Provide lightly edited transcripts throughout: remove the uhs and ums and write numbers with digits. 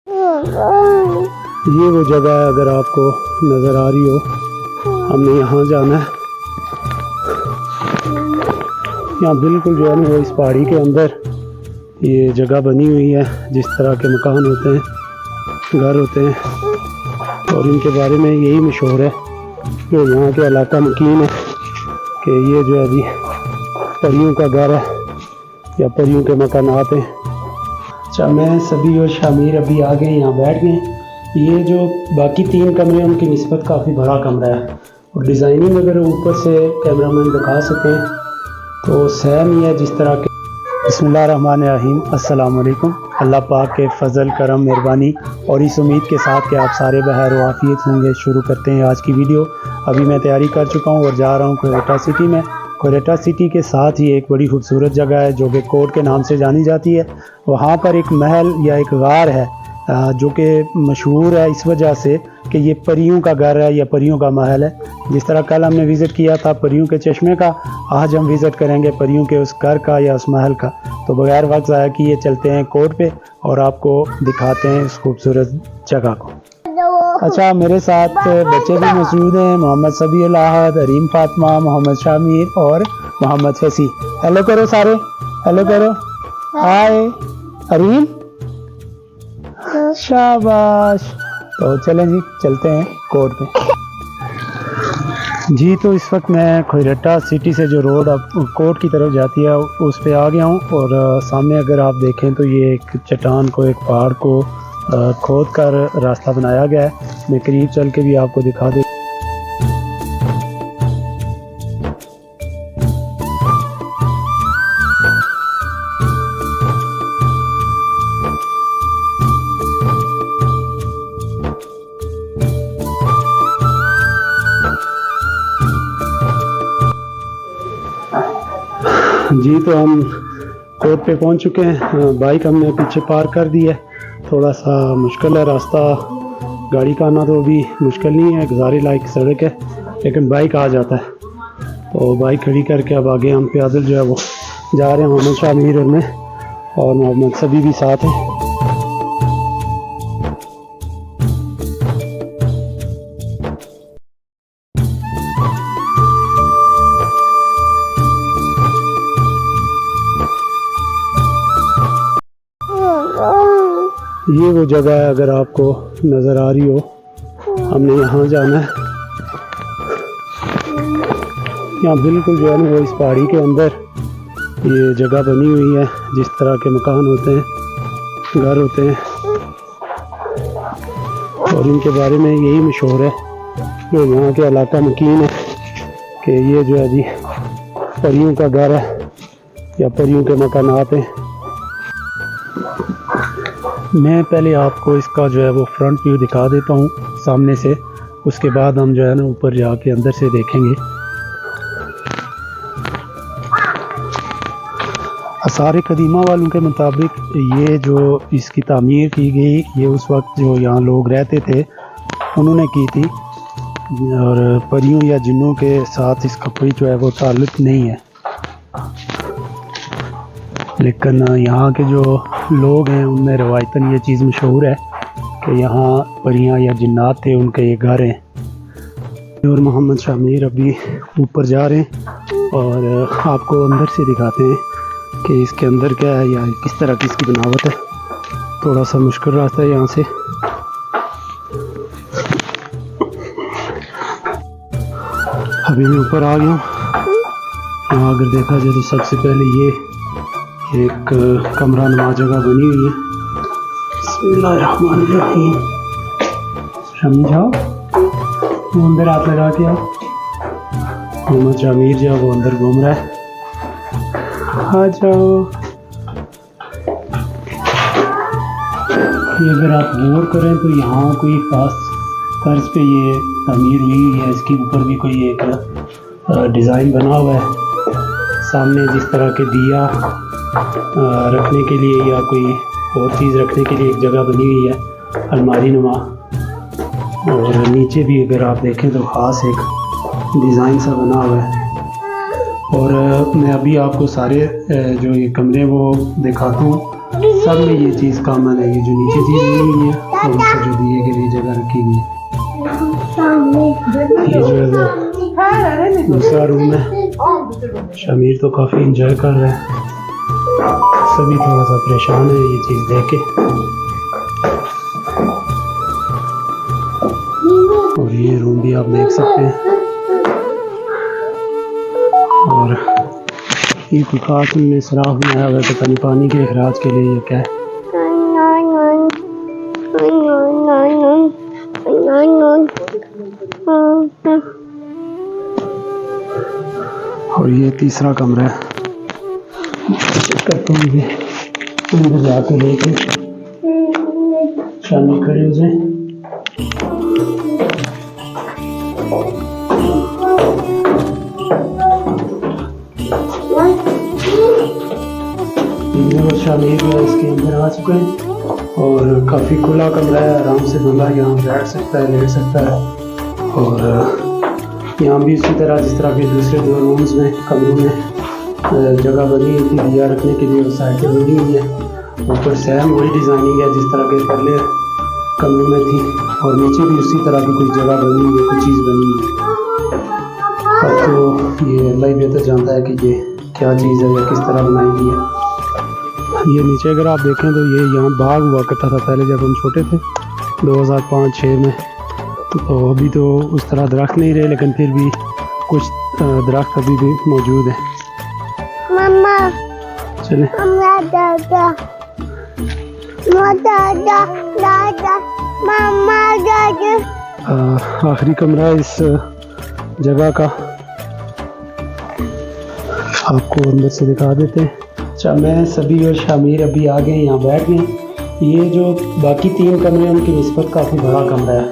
ये वो जगह है, अगर आपको नज़र आ रही हो, हमने यहाँ जाना है। यहाँ बिल्कुल जो है ना वो इस पहाड़ी के अंदर ये जगह बनी हुई है, जिस तरह के मकान होते हैं, घर होते हैं, और इनके बारे में यही मशहूर है जो यहाँ के इलाका मकीन है कि ये जो है जी परियों का घर है या परियों के मकानात हैं। अच्छा, मैं सभी और शामिर अभी आ गए, यहाँ बैठ गए। ये जो बाकी 3 कमरे उनकी निस्बत काफ़ी बड़ा कमरा है, और डिज़ाइनिंग अगर ऊपर से कैमरामैन दिखा सकें तो सेम ही है जिस तरह के। बिस्मिल्लाहिर्रहमानिर्रहीम, अस्सलाम वालेकुम। अल्लाह पाक के फ़ज़ल करम मेहरबानी और इस उम्मीद के साथ कि आप सारे बहर व आफियत होंगे, शुरू करते हैं आज की वीडियो। अभी मैं तैयारी कर चुका हूँ और जा रहा हूँ कोयटा सिटी में। कोयटा सिटी के साथ ही एक बड़ी खूबसूरत जगह है जो कि कोट के नाम से जानी जाती है। वहाँ पर एक महल या एक गार है जो कि मशहूर है इस वजह से कि ये परियों का घर है या परियों का महल है। जिस तरह कल हमने विज़िट किया था परियों के चश्मे का, आज हम विज़िट करेंगे परियों के उस घर का या उस महल का। तो बगैर वक्त ज़ाया किए चलते हैं कोट पे और आपको दिखाते हैं इस खूबसूरत जगह को। अच्छा, मेरे साथ बच्चे भी मौजूद हैं, मोहम्मद सबी अल अहद, अरीम फातिमा, मोहम्मद शामिर और मोहम्मद फसी। हेलो करो सारे, हेलो करो, हाय अरीम, शाबाश। तो चलें जी, चलते हैं कोट पे जी। तो इस वक्त मैं कोयटा सिटी से जो रोड अब कोट की तरफ जाती है उस पे आ गया हूँ, और सामने अगर आप देखें तो ये एक चट्टान को, एक पहाड़ को खोद कर रास्ता बनाया गया है। मैं करीब चल के भी आपको दिखा दूँ। जी, तो हम कोट पे पहुंच चुके हैं। बाइक हमने पीछे पार्क कर दी है। थोड़ा सा मुश्किल है रास्ता, गाड़ी का आना तो भी मुश्किल नहीं है, गुजारे लायक सड़क है, लेकिन बाइक आ जाता है। तो बाइक खड़ी करके अब आगे हम पैदल जो है वो जा रहे हैं। मोहम्मद शामिर और मैं और मोहम्मद सभी भी साथ हैं। ये वो जगह है, अगर आपको नज़र आ रही हो, हमने यहाँ जाना है। यहाँ बिल्कुल जो है ना वो इस पहाड़ी के अंदर ये जगह बनी हुई है, जिस तरह के मकान होते हैं, घर होते हैं, और इनके बारे में यही मशहूर है जो यहाँ के इलाका मकीन है कि ये जो है जी परियों का घर है या परियों के मकानात हैं। मैं पहले आपको इसका जो है वो फ्रंट व्यू दिखा देता हूँ सामने से, उसके बाद हम जो है ना ऊपर जाके अंदर से देखेंगे। आसार कदीमा वालों के मुताबिक ये जो इसकी तामीर की गई, ये उस वक्त जो यहाँ लोग रहते थे उन्होंने की थी, और परियों या जिन्नों के साथ इसका कोई जो है वो ताल्लुक़ नहीं है। लेकिन यहाँ के जो लोग हैं उनमें रवायतन ये चीज़ मशहूर है कि यहाँ परियां या जिन्नात थे, उनके ये घर हैं। और मोहम्मद शामिर अभी ऊपर जा रहे हैं और आपको अंदर से दिखाते हैं कि इसके अंदर क्या है या किस तरह की इसकी बनावट है। थोड़ा सा मुश्किल रास्ता है यहाँ से। अभी मैं ऊपर आ गया हूँ। यहाँ अगर देखा जाए तो सबसे पहले ये एक कमरा नुमा जगह बनी हुई है। बिस्मिल्लाहिर्रहमानिर्रहीम। समझाओ, वो अंदर हाथ लगा के आओ। मोहम्मद शामिर जो वो अंदर घूम रहा है, आ जाओ। ये अगर आप गौर करें तो यहाँ कोई ख़ास तर्ज पे ये तमीर हुई है। इसके ऊपर भी कोई एक डिज़ाइन बना हुआ है। सामने जिस तरह के दिया रखने के लिए या कोई और चीज़ रखने के लिए एक जगह बनी हुई है, अलमारी नुमा। और नीचे भी अगर आप देखें तो ख़ास एक डिज़ाइन सा बना हुआ है। और मैं अभी आपको सारे जो ये कमरे वो दिखाता हूँ। सब में ये चीज़ कॉमन है, ये जो नीचे चीज़ नहीं है और ऊपर जो दिए के लिए जगह रखी हुई है। ये जो है वो दूसरा रूम है। शमीर तो काफ़ी इंजॉय कर रहा है, सभी थोड़ा सा परेशान है ये चीज़ देख के। और ये रूम भी आप देख सकते हैं। और ये कोई खास में सुराख बनाया हुआ है, पता नहीं पानी के अखराज के लिए ये क्या है। और ये तीसरा कमरा है, चेक करता हूँ ये अंदर जाके लेके शामिल खड़े हो जाए। शामिल जो है इसके अंदर आ चुके हैं और काफ़ी खुला कमरा है, आराम से बंदा यहाँ बैठ सकता है, लेट सकता है। और यहाँ भी इसी तरह जिस तरह के दूसरे दो रूम्स में कमरों में जगह बनी हुई थी दिया रखने के लिए, वो साइडें बनी हुई है। ऊपर सेम वही डिज़ाइनिंग है जिस तरह के पहले कमरे में थी, और नीचे भी उसी तरह की कुछ जगह बनी हुई है, कुछ चीज़ बनी हुई है। अब तो ये अल्लाह ही बेहतर जानता है कि ये क्या चीज़ है या किस तरह बनाई गई है। ये नीचे अगर आप देखें तो ये यहाँ बाग हुआ करता था पहले जब हम छोटे थे 2005-6 में। तो अभी तो उस तरह दरख्त नहीं रहे, लेकिन फिर भी कुछ दरख्त अभी भी मौजूद है। मम्मा चले दादा मम्मा दादा। आखिरी कमरा इस जगह का आपको अंदर से दिखा देते हैं। अच्छा, मैं सभी और शामिर अभी आ गए, यहाँ बैठ गए। ये जो बाकी 3 कमरे हैं उनकी निस्बत काफ़ी बड़ा कमरा है।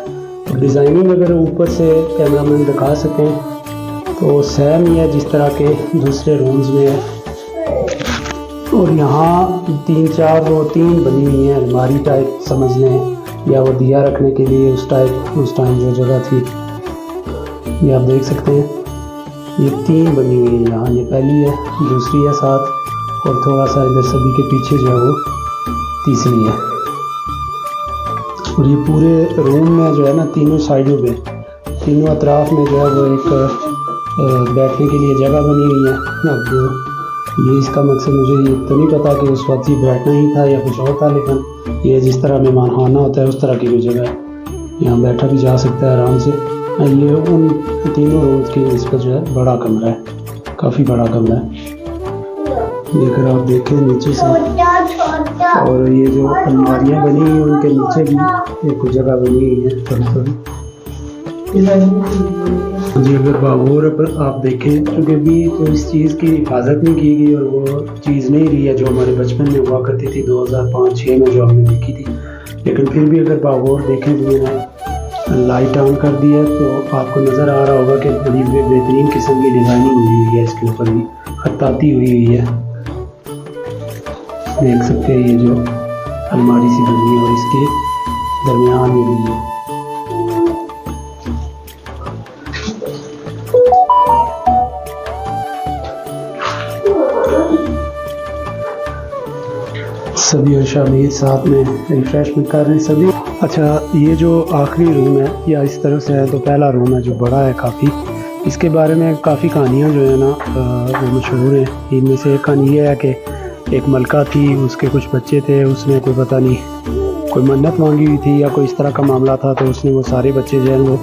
और डिज़ाइनिंग अगर ऊपर से कैमरामैन दिखा सकें तो सेम ही है जिस तरह के दूसरे रूम्स में है। और यहाँ 3-4 वो 3 बनी हुई हैं अलमारी टाइप समझ लें, या वो दिया रखने के लिए उस टाइम जो जगह थी, ये आप देख सकते हैं। ये 3 बनी हुई है यहाँ, ये पहली है, दूसरी है साथ, और थोड़ा सा इधर सभी के पीछे जो है वो तीसरी है। और ये पूरे रूम में जो है ना, तीनों साइडों पे, तीनों अतराफ में जो है वो एक बैठने के लिए जगह बनी हुई है। अब ये इसका मकसद मुझे ये तो नहीं पता कि उस वक्त ही बैठना ही था या कुछ और था, लेकिन ये जिस तरह मेहमान खाना होता है उस तरह की कोई जगह है, यहाँ बैठा भी जा सकता है आराम से। ये उन तीनों रूम्स की निस्बत जो है बड़ा कमरा है, काफ़ी बड़ा कमरा है। ये अगर आप देखें नीचे से, और ये जो अलमारियाँ बनी हुई हैं उनके नीचे भी एक जगह बनी हुई है थोड़ी। जी अगर बागोर आप देखें, क्योंकि अभी तो इस चीज़ की हिफाजत नहीं की गई और वो चीज़ नहीं रही है जो हमारे बचपन में हुआ करती थी 2005-6 में जो हमने देखी थी। लेकिन फिर भी अगर बागोर देखें तो मैंने लाइट ऑन कर दी है तो आपको नज़र आ रहा होगा कि बड़ी बेहतरीन किस्म की डिज़ाइनिंग हुई है, इसके ऊपर भी खत्ताती हुई है, देख सकते हैं। ये जो अलमारी सी बनी है और इसके दरमियान में भी है। सभी और शामिल साथ में रिफ्रेशमेंट कर रहे हैं सभी। अच्छा, ये जो आखिरी रूम है या इस तरफ से है तो पहला रूम है जो बड़ा है काफ़ी। इसके बारे में काफ़ी कहानियाँ जो है ना वो मशहूर हैं। इनमें से एक कहानी ये है कि एक मलका थी, उसके कुछ बच्चे थे, उसने कोई पता नहीं कोई मन्नत मांगी हुई थी या कोई इस तरह का मामला था, तो उसने वो सारे बच्चे जो है वो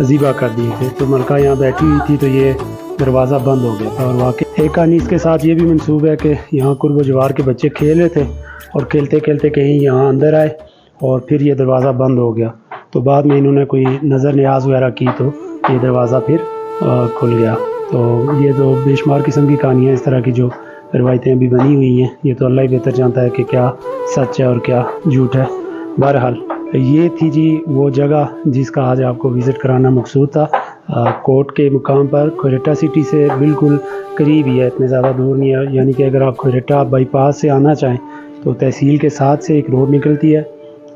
ज़िबा कर दिए थे। तो मलका यहाँ बैठी हुई थी तो ये दरवाज़ा बंद हो गया था। और वाकई एक कहानी इसके साथ ये भी मंसूब है कि यहाँ कुर्ब जवार के बच्चे खेल रहे थे और खेलते खेलते कहीं यहाँ अंदर आए और फिर ये दरवाज़ा बंद हो गया। तो बाद में इन्होंने कोई नज़र न्याज वगैरह की तो ये दरवाज़ा फिर खुल गया। तो ये तो बेशुमार किस्म की कहानियाँ इस तरह की जो रवायतें भी बनी हुई हैं, ये तो अल्लाह ही बेहतर जानता है कि क्या सच है और क्या झूठ है। बहरहाल ये थी जी वो जगह जिसका आज आपको विज़िट कराना मकसूद था। कोट के मुकाम पर खोरेटा सिटी से बिल्कुल करीब ही है, इतने ज़्यादा दूर नहीं है। यानी कि अगर आप खोरेटा बाईपास से आना चाहें तो तहसील के साथ से एक रोड निकलती है,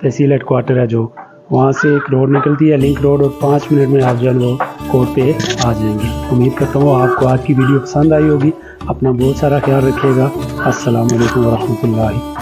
तहसील हेडक्वार्टर है जो, वहाँ से एक रोड निकलती है लिंक रोड, और 5 मिनट में आप जो है वो कोर्ट पे आ जाएंगे। उम्मीद करता हूँ आपको आज की वीडियो पसंद आई होगी। अपना बहुत सारा ख्याल रखिएगा। अस्सलाम वालेकुम व रहमतुल्लाहि।